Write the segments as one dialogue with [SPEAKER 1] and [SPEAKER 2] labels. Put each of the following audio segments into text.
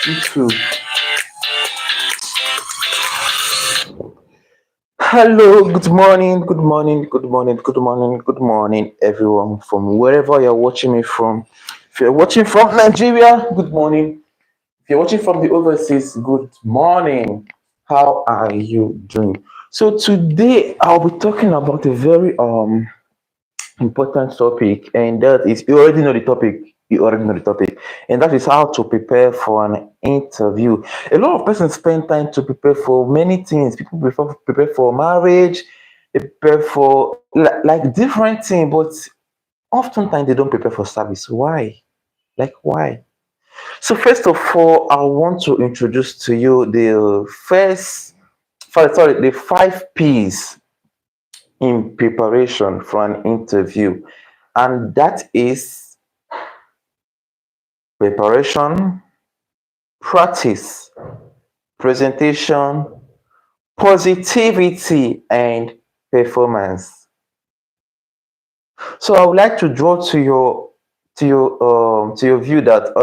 [SPEAKER 1] You too. Hello, good morning, good morning, good morning, good morning, good morning, everyone from wherever you're watching me from. If you're watching from Nigeria, good morning. If you're watching from the overseas, good morning. How are you doing? So today I'll be talking about a very important topic, and that is you already know the topic. You already know the topic, and that is how to prepare for an interview. A lot of persons spend time to prepare for many things. People prefer prepare for marriage, they prepare for like different things, but oftentimes they don't prepare for service. Why? Like why? So first of all, I want to introduce to you the 5 P's in preparation for an interview, and that is preparation, practice, presentation, positivity, and performance. So I would like to draw to your view that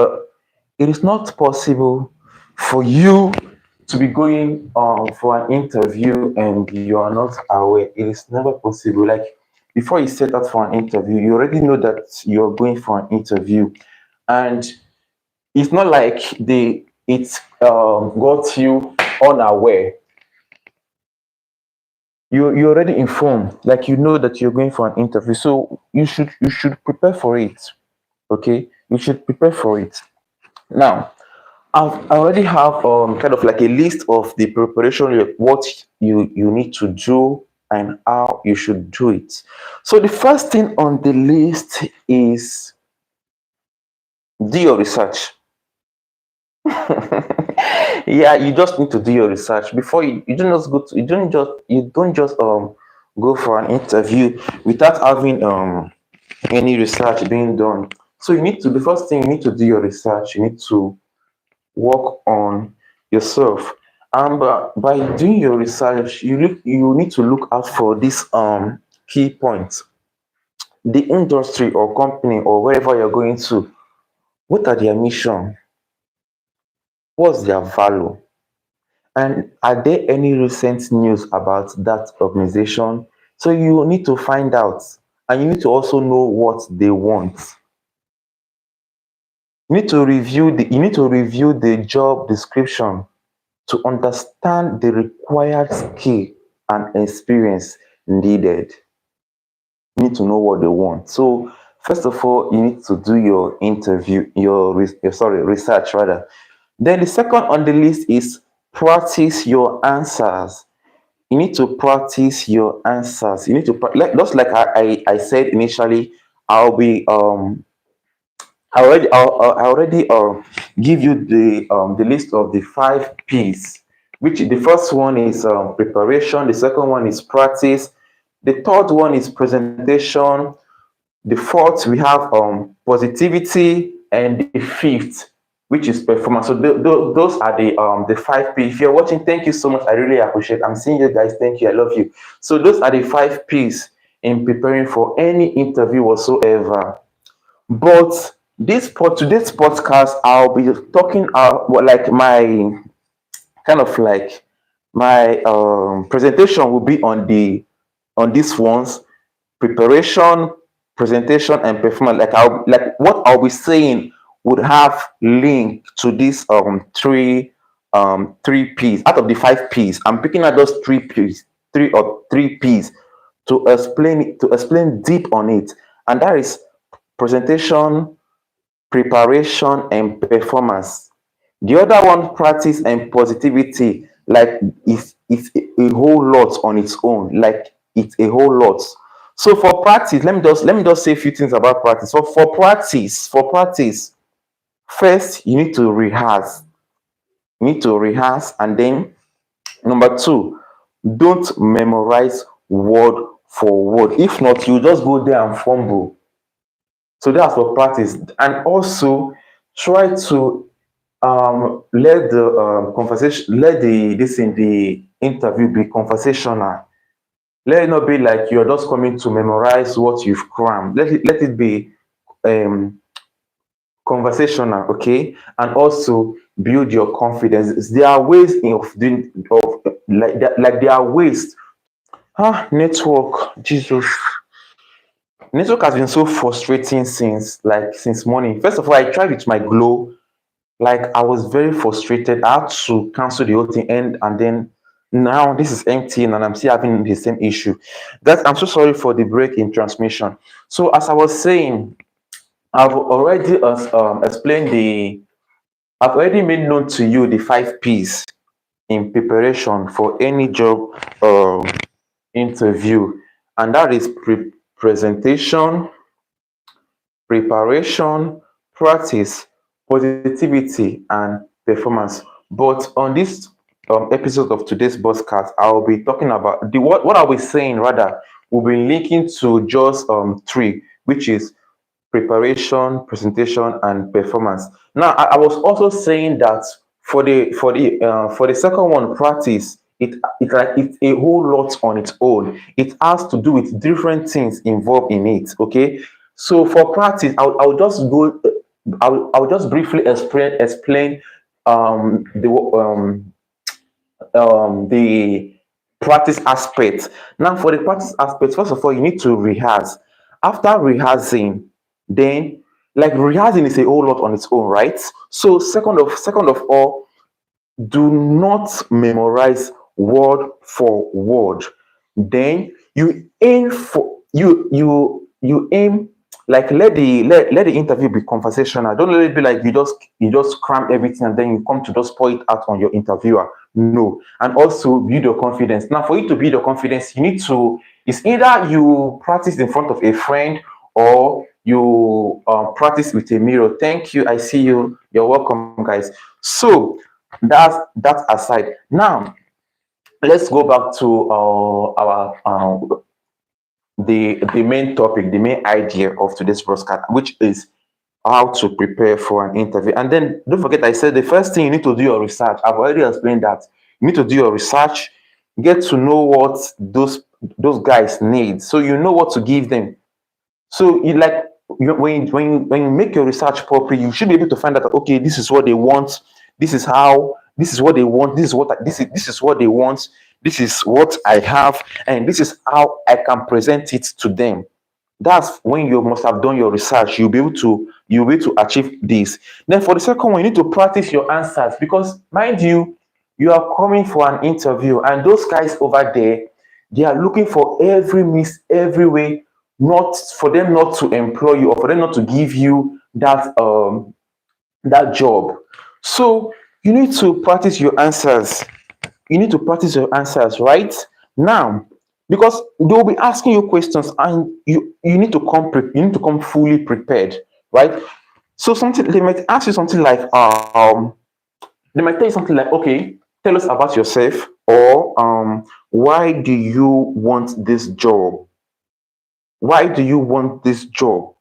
[SPEAKER 1] it is not possible for you to be going for an interview and you are not aware. It is never possible. Like before you set out for an interview, you already know that you're going for an interview, and it's not like it got you unaware. You're already informed, like you know that you're going for an interview, so you should prepare for it. Okay, you should prepare for it. Now, I already have kind of like a list of the preparation, what you need to do and how you should do it. So the first thing on the list is do your research. Yeah, you just need to do your research before you don't just go to you don't just go for an interview without having any research being done. So you need to the first thing you need to do your research. You need to work on yourself, and by doing your research, you need to look out for this key points. The industry or company or wherever you're going to, what are their mission? What's their value? And are there any recent news about that organization? So you need to find out, and you need to also know what they want. You need to review the job description to understand the required skill and experience needed. You need to know what they want. So first of all, you need to do your interview, your research rather. Then the second on the list is practice your answers. You need to practice your answers. You need to just like I said initially. I'll be I already give you the list of the 5 P's, which the first one is preparation, the second one is practice, the third one is presentation, the fourth we have positivity, and the fifth, which is performance. So those are the 5 P. If you're watching, thank you so much. I really appreciate. I'm seeing you guys. Thank you. I love you. So those are the 5 P's in preparing for any interview whatsoever. But this for today's podcast, I'll be talking like my kind of like my presentation will be on these ones: preparation, presentation, and performance. Like what I'll be saying would have link to these three P's out of the 5 P's. I'm picking out those 3 P's, 3 P's to explain deep on it, and that is presentation, preparation, and performance. The other one, practice and positivity, like it's a whole lot on its own. Like it's a whole lot. So for practice, let me just say a few things about practice. So for practice, first you need to rehearse. You need to rehearse, and then number two, don't memorize word for word. If not, you just go there and fumble. So that's for practice, and also try to let the conversation, let the this in the interview be conversational. Let it not be like you're just coming to memorize what you've crammed. Let it be um conversational, okay? And also build your confidence. There are ways of doing of like there are ways. Network, Jesus. Network has been so frustrating since morning. First of all, I tried with my Glow. Like I was very frustrated. I had to cancel the whole thing and then now this is empty and I'm still having the same issue. That I'm so sorry for the break in transmission. So as I was saying, I've already explained I've already made known to you the 5 P's in preparation for any job interview, and that is presentation, preparation, practice, positivity, and performance. But on this episode of today's podcast, I'll be talking about what I was saying rather. We'll be linking to just three, which is preparation, presentation, and performance. Now, I was also saying that for the second one, practice. It's a whole lot on its own. It has to do with different things involved in it. Okay, so for practice, I'll just go. I'll just briefly explain um, the um, the practice aspect. Now, for the practice aspect, first of all, you need to rehearse. After rehearsing, then like rehearsing is a whole lot on its own, right? So, second of all, do not memorize word for word. Then you aim like let the interview be conversational. Don't let it be like you just cram everything and then you come to just pour it out on your interviewer. No. And also build your confidence. Now, for you to build your confidence, you need to it's either you practice in front of a friend or you practice with a mirror. Thank you. I see you. You're welcome, guys. So that's that aside. Now let's go back to our the main topic, the main idea of today's broadcast, which is how to prepare for an interview. And then don't forget, I said the first thing you need to do your research. I've already explained that you need to do your research, get to know what those guys need, so you know what to give them. So you like when you make your research properly, you should be able to find out, okay, this is what they want, this is what they want, this is what they want, this is what I have, and this is how I can present it to them. That's when you must have done your research. You'll be able to achieve this. Then for the second one, you need to practice your answers because mind you, you are coming for an interview, and those guys over there, they are looking for every miss, every way, not for them not to employ you or for them not to give you that job. So you need to practice your answers. You need to practice your answers right now because they'll be asking you questions and you need to you need to come fully prepared, right? So something they might ask you something like they might tell you something like, okay, tell us about yourself, or why do you want this job? Why do you want this job?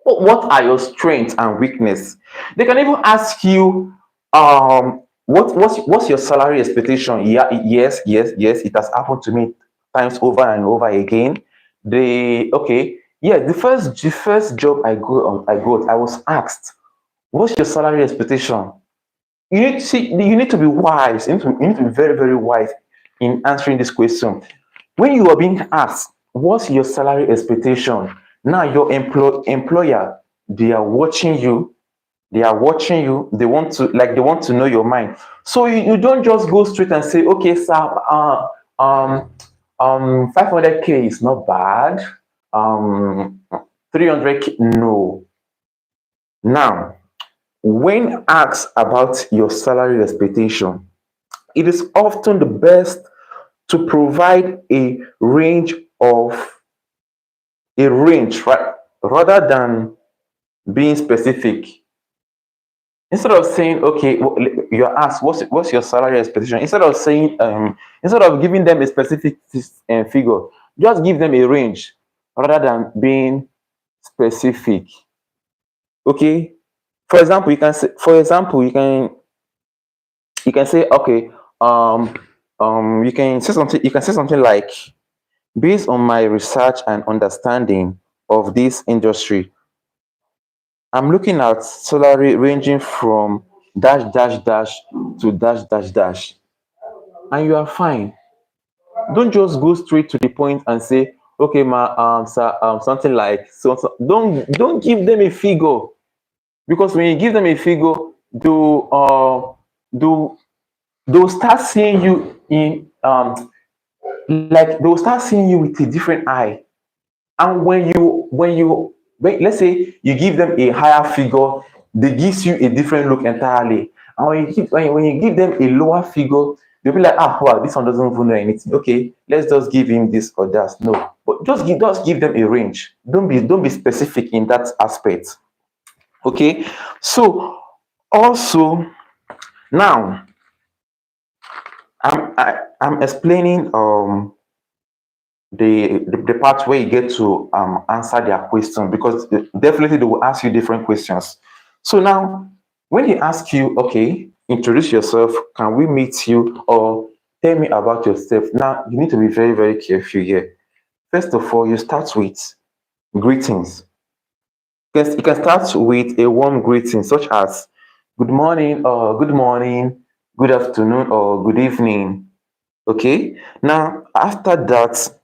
[SPEAKER 1] What are your strengths and weakness? They can even ask you, what's your salary expectation? Yeah, yes, yes, yes. It has happened to me times over and over again. Okay, yeah. The first job I was asked, what's your salary expectation? You need to be wise. You need to be very, very wise in answering this question. When you are being asked, what's your salary expectation? Now your employer, they are watching you. They are watching you. They want to know your mind. So you don't just go straight and say, okay, sir, um, 500K is not bad. 300K, no. Now, when asked about your salary expectation, it is often the best to provide of a range, right? Rather than being specific. Instead of saying, okay, you're asked, what's your salary expectation? Instead of giving them a specific figure, just give them a range rather than being specific. Okay. For example, you can say, okay, you can say something like, based on my research and understanding of this industry, I'm looking at salary ranging from dash dash dash to dash dash dash, and you are fine. Don't just go straight to the point and say, okay, ma, sir, something like so. Don't give them a figure, because when you give them a figure, they'll they'll they'll start seeing you in like they'll start seeing you with a different eye. And when let's say you give them a higher figure, they gives you a different look entirely. And when you give them a lower figure, they'll be like, ah, wow, this one doesn't even know anything. Okay, let's just give him this or that. No, but just give them a range. Don't be specific in that aspect. Okay, so also now I'm explaining the part where you get to answer their question, because definitely they will ask you different questions. So now, when they ask you, okay, introduce yourself, can we meet you, or tell me about yourself? Now, you need to be very, very careful here. First of all, you start with greetings. Yes, you can start with a warm greeting, such as good morning, or good morning, good afternoon, or good evening. Okay. Now, after that,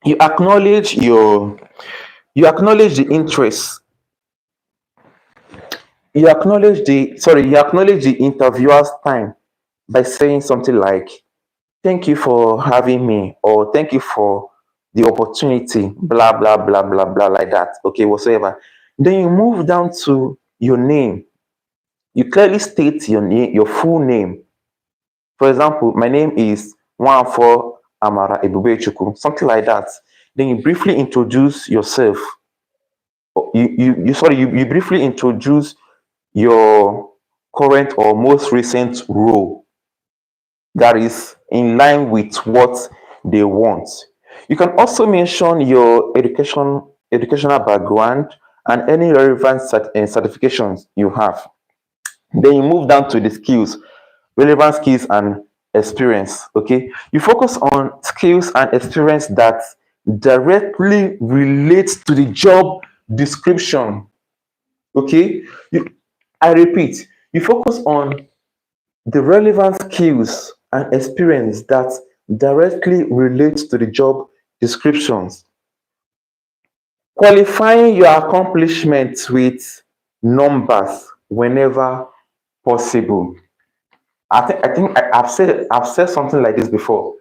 [SPEAKER 1] you acknowledge the interest, you acknowledge the interviewer's time by saying something like, thank you for having me, or thank you for the opportunity, blah blah blah blah blah, like that. Okay, whatsoever. Then you move down to your name. You clearly state your name, your full name. For example, my name is Wanfo Amara Ebubechukwu, something like that. Then you briefly introduce yourself. You briefly introduce your current or most recent role that is in line with what they want. You can also mention your educational background and any relevant certifications you have. Then you move down to the skills, relevant skills and experience. Okay, you focus on skills and experience that directly relates to the job description. Okay, I repeat, you focus on the relevant skills and experience that directly relate to the job descriptions. Qualifying your accomplishments with numbers whenever possible. I've said something like this before,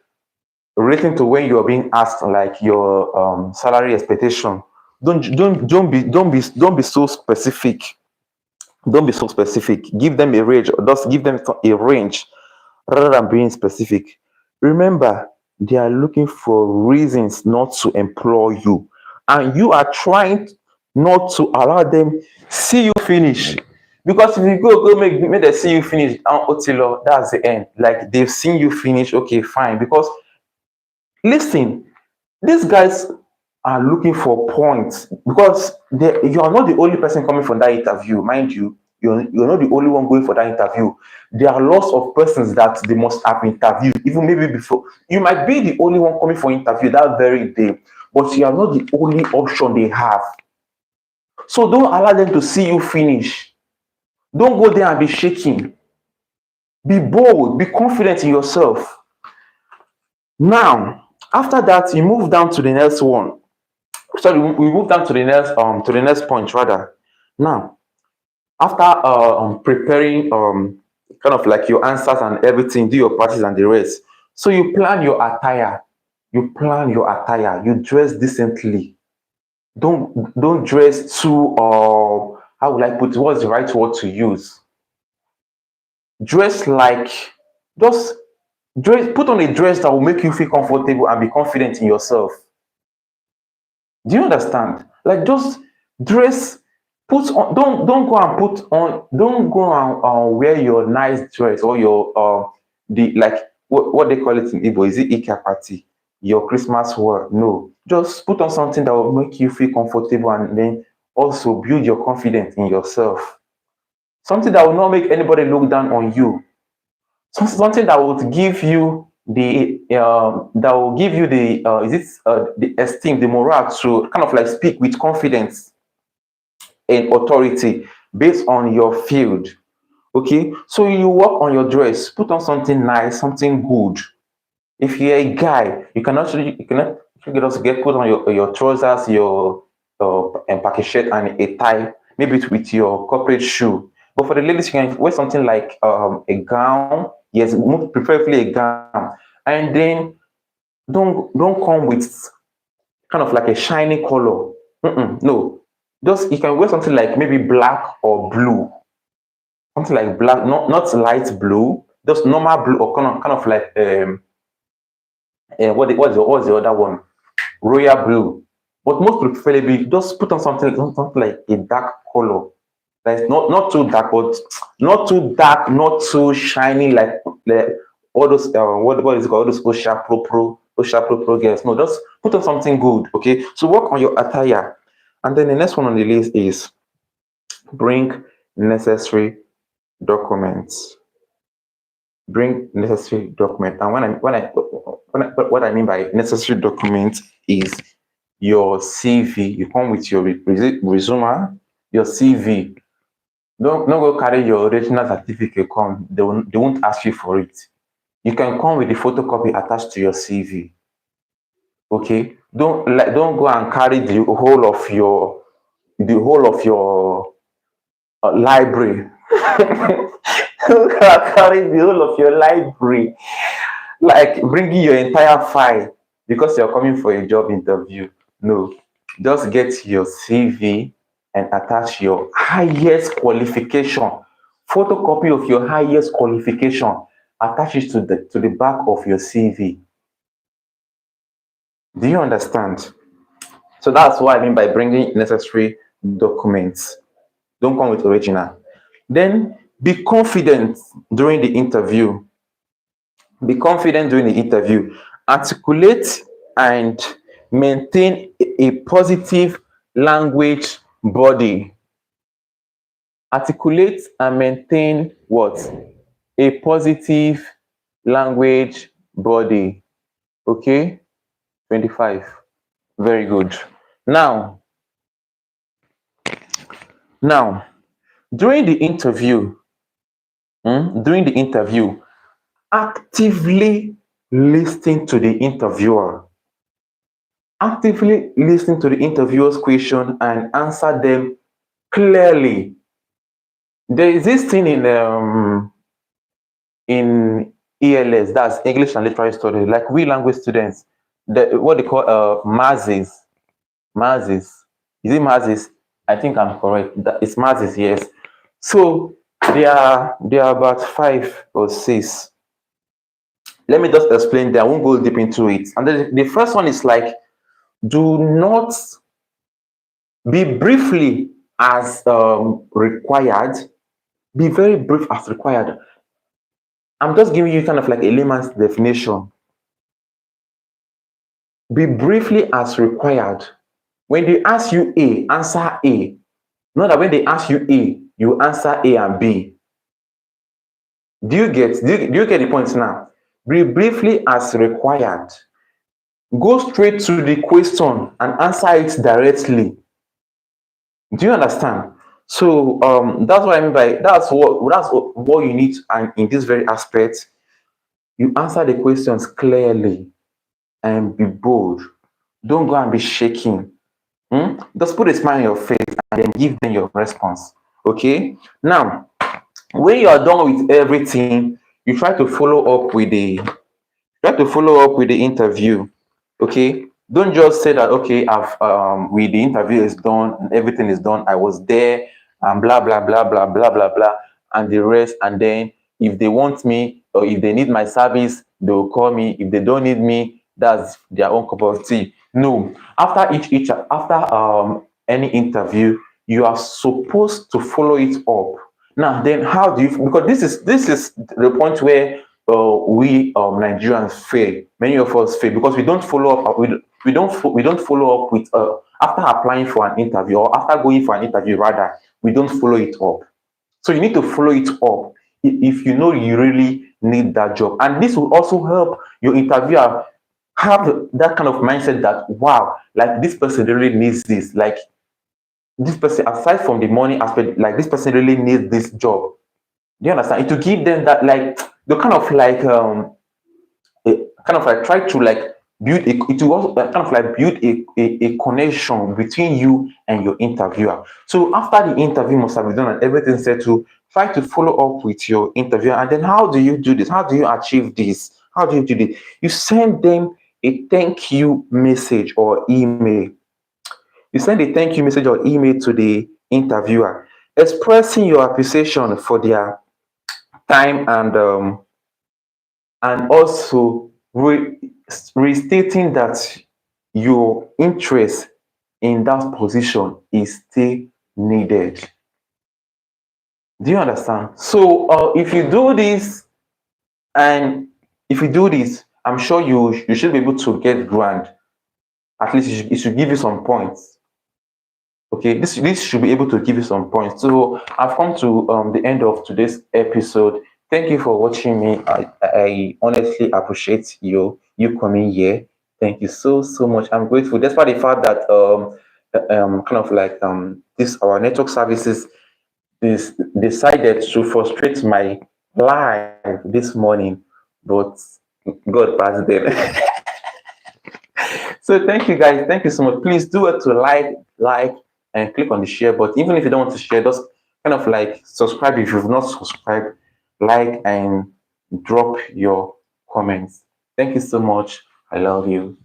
[SPEAKER 1] relating to when you're being asked like your salary expectation. Don't be so specific. Don't be so specific. Give them a range, or just give them a range rather than being specific. Remember, they are looking for reasons not to employ you, and you are trying not to allow them see you finish. Because if you go make them see you finish, Otilo, that's the end. Like they've seen you finish, okay, fine. Because listen, these guys are looking for points, because you are not the only person coming for that interview, mind you. You're not the only one going for that interview. There are lots of persons that they must have interviewed, even maybe before. You might be the only one coming for interview that very day, but you are not the only option they have. So don't allow them to see you finish. Don't go there and be shaking. Be bold, be confident in yourself. Now, after that, you move down to the next one. Sorry, we move down to the next point rather. Now, after preparing kind of like your answers and everything, do your practice and the rest. So you plan your attire. You dress decently. Don't dress too how would I put it? What's the right word to use? Dress like, just put on a dress that will make you feel comfortable and be confident in yourself. Do you understand? Like, just dress, put on, don't go and wear your nice dress, or your the like what they call it in Igbo, is it Ika party? Your Christmas wear. No. Just put on something that will make you feel comfortable, and then also build your confidence in yourself. Something that will not make anybody look down on you. Something that would give you the the esteem, the morale to kind of like speak with confidence and authority based on your field. Okay, so you work on your dress, put on something nice, something good. If you're a guy, you can also get put on your trousers, your and packet shirt and a tie, maybe with your corporate shoe. But for the ladies, you can wear something like a gown, yes, preferably a gown, and then don't come with kind of like a shiny color. No, just you can wear something like maybe black or blue, something like black, not light blue, just normal blue or kind of like what's the other one? Royal blue. But most preferably, just put on something like a dark color. That's not too dark, but not too dark, not too shiny like all those what is it called? All those Osha Pro girls. No, just put on something good. Okay. So work on your attire. And then the next one on the list is bring necessary documents. Bring necessary document. And what I mean by necessary document is your CV. You come with your resume, your CV. Don't go carry your original certificate. Come, they won't ask you for it. You can come with the photocopy attached to your CV. Okay, don't go and carry the whole of your library. Don't go and carry the whole of your library, like bringing your entire file because you're coming for a job interview. No, just get your CV and attach your highest qualification, photocopy of your highest qualification, attach it to the back of your CV. Do you understand? So that's what I mean by bringing necessary documents. Don't come with original. Then be confident during the interview. Be confident during the interview. Articulate and maintain a positive language body. Articulate and maintain what? A positive language body. Okay? 25. Very good. Now, during the interview, actively listen to the interviewer. Actively listen to the interviewer's question and answer them clearly. There is this thing in ELS, that's English and Literary Studies, like we language students, what they call MAZIS. MAZIS. Is it MAZIS? I think I'm correct. It's MAZIS, yes. So there are about 5 or 6. Let me just explain. I won't go deep into it. And then the first one is like, do not be briefly as required. Be very brief as required. I'm just giving you kind of like a layman's definition. Be briefly as required. When they ask you A, answer A. Not that when they ask you A, you answer A and B. Do you get the point now? Be briefly as required. Go straight to the question and answer it directly. Do you understand? So that's what I mean by that's what you need, and in this very aspect, you answer the questions clearly and be bold. Don't go and be shaking. Just put a smile on your face and then give them your response. Okay. Now, when you are done with everything, you try to follow up with the interview. Okay. Don't just say that, okay, I've with the interview is done and everything is done, I was there and blah blah blah blah blah blah blah and the rest, and then if they want me or if they need my service, they will call me. If they don't need me, that's their own cup of tea. No, after any interview, you are supposed to follow it up. Now then, how do you, because this is the point where we Nigerians fail. Many of us fail because we don't follow up. We don't follow up with after applying for an interview, or after going for an interview rather, we don't follow it up. So you need to follow it up if you know you really need that job, and this will also help your interviewer have that kind of mindset that, wow, like this person really needs this, like this person, aside from the money aspect, like this person really needs this job. Do you understand? It will give them that like the kind of like kind of like try to like build a, it will also kind of like build a connection between you and your interviewer. So after the interview must have been done and everything settled, try to follow up with your interviewer. And then how do you do this? How do you achieve this? How do you do this? You send them a thank you message or email. You send a thank you message or email to the interviewer expressing your appreciation for their time and also restating that your interest in that position is still needed. Do you understand? So if you do this, and if you do this, I'm sure you should be able to get grant. At least it should give you some points. Okay, this should be able to give you some points. So I've come to the end of today's episode. Thank you for watching me. I honestly appreciate you coming here. Thank you so much. I'm grateful, despite the fact that kind of like this our network services is decided to frustrate my live this morning, but God passed them. So thank you guys. Thank you so much. Please do it to like, and click on the share button. Even if you don't want to share, just kind of like subscribe if you've not subscribed, like and drop your comments. Thank you so much. I love you.